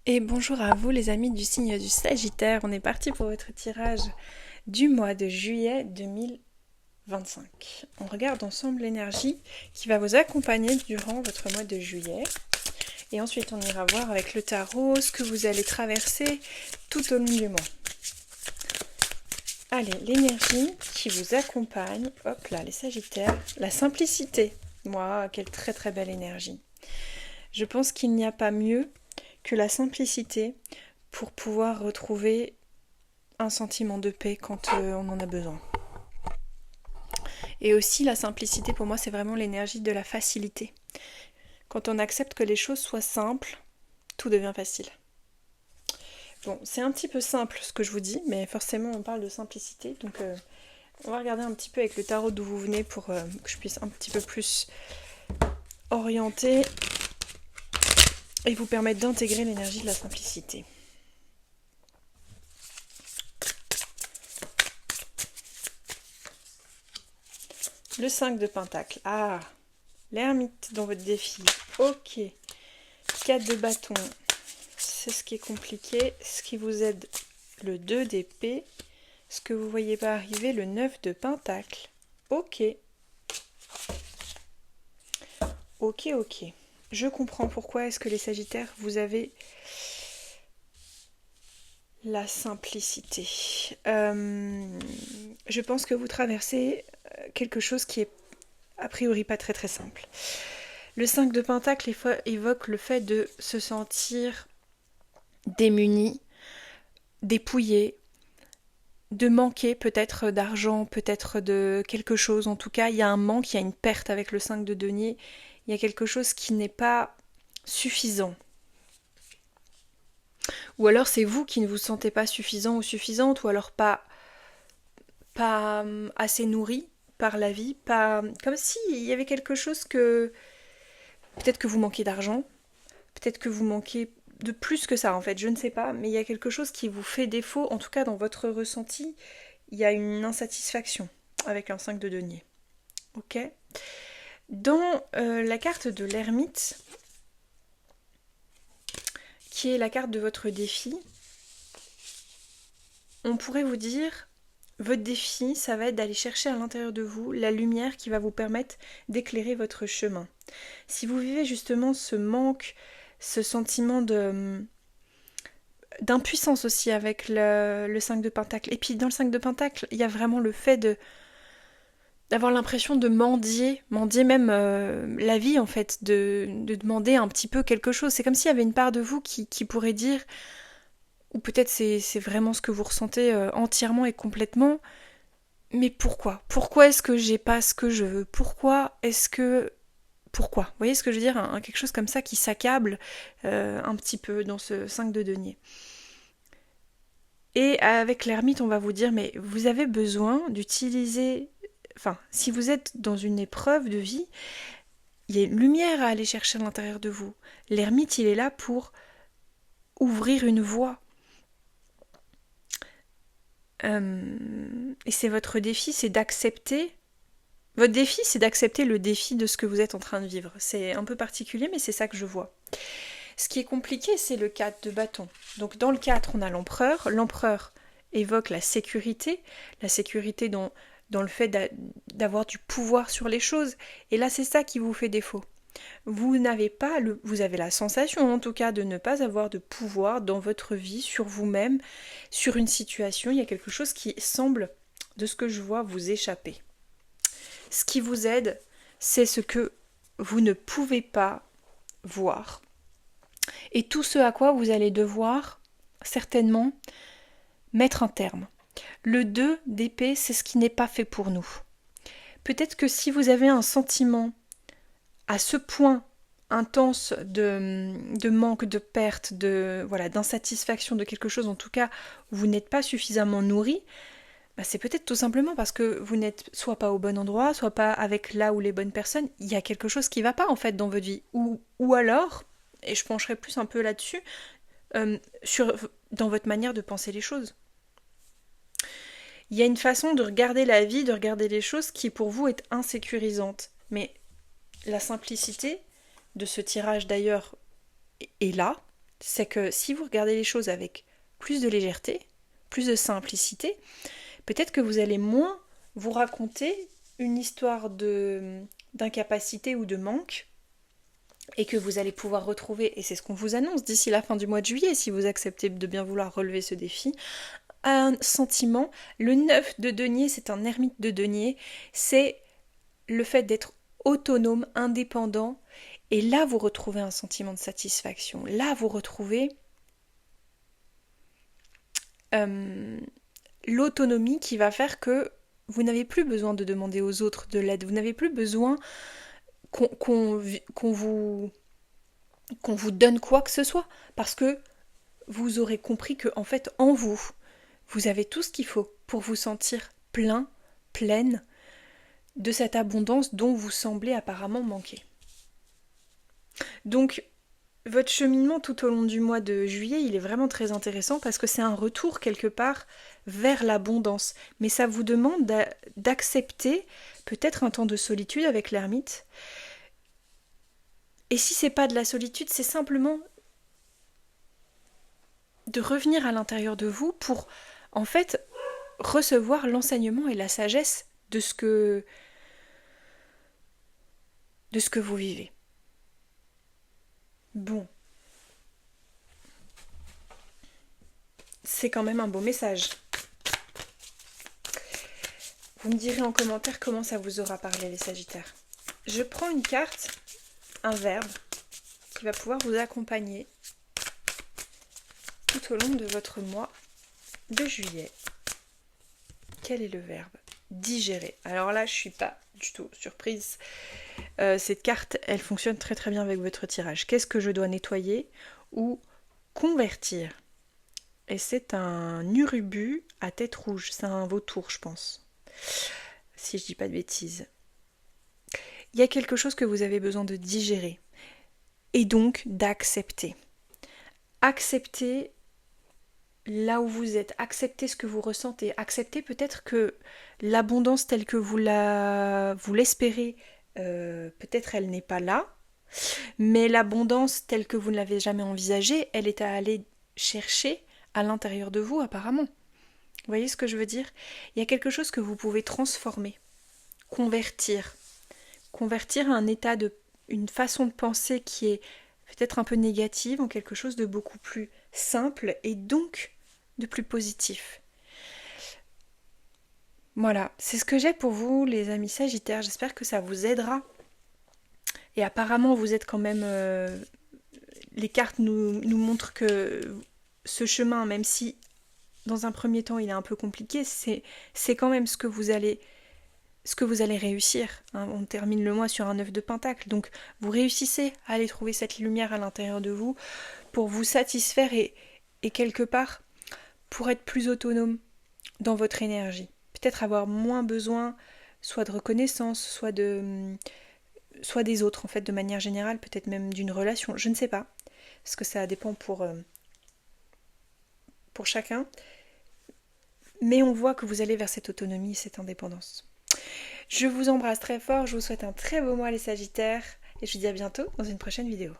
Et bonjour à vous les amis du signe du Sagittaire, on est parti pour votre tirage du mois de juillet 2025. On regarde ensemble l'énergie qui va vous accompagner durant votre mois de juillet. Et ensuite on ira voir avec le tarot ce que vous allez traverser tout au long du mois. Allez, l'énergie qui vous accompagne, hop là les Sagittaires, la simplicité. Moi, quelle très très belle énergie. Je pense qu'il n'y a pas mieux que la simplicité pour pouvoir retrouver un sentiment de paix quand on en a besoin. Et aussi la simplicité pour moi c'est vraiment l'énergie de la facilité. Quand on accepte que les choses soient simples, tout devient facile. Bon, c'est un petit peu simple ce que je vous dis, mais forcément on parle de simplicité, donc on va regarder un petit peu avec le tarot d'où vous venez pour que je puisse un petit peu plus orienter et vous permettre d'intégrer l'énergie de la simplicité. Le 5 de Pentacle. Ah, l'ermite dans votre défi. Ok. 4 de bâton. C'est ce qui est compliqué. Ce qui vous aide, le 2 d'épée. Ce que vous voyez pas arriver, le 9 de Pentacle. Ok. Ok, ok. Je comprends pourquoi est-ce que les Sagittaires, vous avez la simplicité. Je pense que vous traversez quelque chose qui est a priori pas très très simple. Le 5 de Pentacle évoque le fait de se sentir démuni, dépouillé, de manquer peut-être d'argent, peut-être de quelque chose. En tout cas, il y a un manque, il y a une perte avec le 5 de denier. Il y a quelque chose qui n'est pas suffisant. Ou alors c'est vous qui ne vous sentez pas suffisant ou suffisante, ou alors pas assez nourri par la vie, pas comme s'il y avait quelque chose que peut-être que vous manquez d'argent, peut-être que vous manquez de plus que ça en fait, je ne sais pas, mais il y a quelque chose qui vous fait défaut, en tout cas dans votre ressenti, il y a une insatisfaction avec un 5 de denier. Ok. Dans la carte de l'ermite, qui est la carte de votre défi, on pourrait vous dire, votre défi, ça va être d'aller chercher à l'intérieur de vous la lumière qui va vous permettre d'éclairer votre chemin. Si vous vivez justement ce manque, ce sentiment d'impuissance aussi avec le 5 de Pentacle, et puis dans le 5 de Pentacle, il y a vraiment le fait d'avoir l'impression de mendier même la vie en fait, de demander un petit peu quelque chose. C'est comme s'il y avait une part de vous qui pourrait dire, ou peut-être c'est vraiment ce que vous ressentez entièrement et complètement, mais pourquoi est-ce que j'ai pas ce que je veux? Pourquoi vous voyez ce que je veux dire, quelque chose comme ça qui s'accable un petit peu dans ce 5 de denier. Et avec l'ermite, on va vous dire, mais vous avez besoin d'utiliser... Enfin, si vous êtes dans une épreuve de vie, il y a une lumière à aller chercher à l'intérieur de vous. L'ermite, il est là pour ouvrir une voie. Et c'est votre défi, c'est d'accepter... Votre défi, c'est d'accepter le défi de ce que vous êtes en train de vivre. C'est un peu particulier, mais c'est ça que je vois. Ce qui est compliqué, c'est le 4 de bâton. Donc dans le 4, on a l'empereur. L'empereur évoque la sécurité dans le fait d'avoir du pouvoir sur les choses. Et là, c'est ça qui vous fait défaut. Vous avez la sensation en tout cas de ne pas avoir de pouvoir dans votre vie, sur vous-même, sur une situation. Il y a quelque chose qui semble, de ce que je vois, vous échapper. Ce qui vous aide, c'est ce que vous ne pouvez pas voir. Et tout ce à quoi vous allez devoir, certainement, mettre un terme. Le 2 d'épée, c'est ce qui n'est pas fait pour nous. Peut-être que si vous avez un sentiment à ce point intense de manque, de perte, d'insatisfaction de quelque chose, en tout cas, vous n'êtes pas suffisamment nourri, c'est peut-être tout simplement parce que vous n'êtes soit pas au bon endroit, soit pas avec là ou les bonnes personnes. Il y a quelque chose qui ne va pas en fait dans votre vie. Ou alors, et je pencherai plus un peu là-dessus, dans votre manière de penser les choses. Il y a une façon de regarder la vie, de regarder les choses qui pour vous est insécurisante. Mais la simplicité de ce tirage d'ailleurs est là. C'est que si vous regardez les choses avec plus de légèreté, plus de simplicité, peut-être que vous allez moins vous raconter une histoire d'incapacité ou de manque, et que vous allez pouvoir retrouver, et c'est ce qu'on vous annonce d'ici la fin du mois de juillet, si vous acceptez de bien vouloir relever ce défi, un sentiment. Le 9 de denier, c'est un ermite de denier, c'est le fait d'être autonome, indépendant, et là vous retrouvez un sentiment de satisfaction. Là vous retrouvez l'autonomie qui va faire que vous n'avez plus besoin de demander aux autres de l'aide, vous n'avez plus besoin qu'on vous donne quoi que ce soit, parce que vous aurez compris que en fait en vous, vous avez tout ce qu'il faut pour vous sentir plein, pleine de cette abondance dont vous semblez apparemment manquer. Donc, votre cheminement tout au long du mois de juillet, il est vraiment très intéressant parce que c'est un retour quelque part vers l'abondance. Mais ça vous demande d'accepter peut-être un temps de solitude avec l'ermite. Et si c'est pas de la solitude, c'est simplement de revenir à l'intérieur de vous pour, en fait, recevoir l'enseignement et la sagesse de ce que vous vivez. Bon. C'est quand même un beau message. Vous me direz en commentaire comment ça vous aura parlé, les Sagittaires. Je prends une carte, un verbe, qui va pouvoir vous accompagner tout au long de votre mois de juillet. Quel est le verbe ? Digérer. Alors là, je ne suis pas du tout surprise. Cette carte, elle fonctionne très très bien avec votre tirage. Qu'est-ce que je dois nettoyer ou convertir ? Et c'est un urubu à tête rouge. C'est un vautour, je pense. Si je dis pas de bêtises. Il y a quelque chose que vous avez besoin de digérer. Et donc d'accepter. Accepter là où vous êtes. Accepter ce que vous ressentez. Accepter peut-être que l'abondance telle que vous l'espérez, peut-être elle n'est pas là. Mais l'abondance telle que vous ne l'avez jamais envisagée, elle est à aller chercher à l'intérieur de vous apparemment. Vous voyez ce que je veux dire ? Il y a quelque chose que vous pouvez transformer, convertir à un état une façon de penser qui est peut-être un peu négative en quelque chose de beaucoup plus simple et donc de plus positif. Voilà, c'est ce que j'ai pour vous les amis Sagittaires, j'espère que ça vous aidera. Et apparemment vous êtes quand même... les cartes nous montrent que ce chemin, même si dans un premier temps il est un peu compliqué, c'est quand même ce que vous allez réussir. Hein. On termine le mois sur un 9 de pentacle, donc vous réussissez à aller trouver cette lumière à l'intérieur de vous pour vous satisfaire et quelque part pour être plus autonome dans votre énergie. Peut-être avoir moins besoin soit de reconnaissance, soit des autres en fait de manière générale, peut-être même d'une relation, je ne sais pas, parce que ça dépend pour chacun. Mais on voit que vous allez vers cette autonomie et cette indépendance. Je vous embrasse très fort, je vous souhaite un très beau mois les Sagittaires et je vous dis à bientôt dans une prochaine vidéo.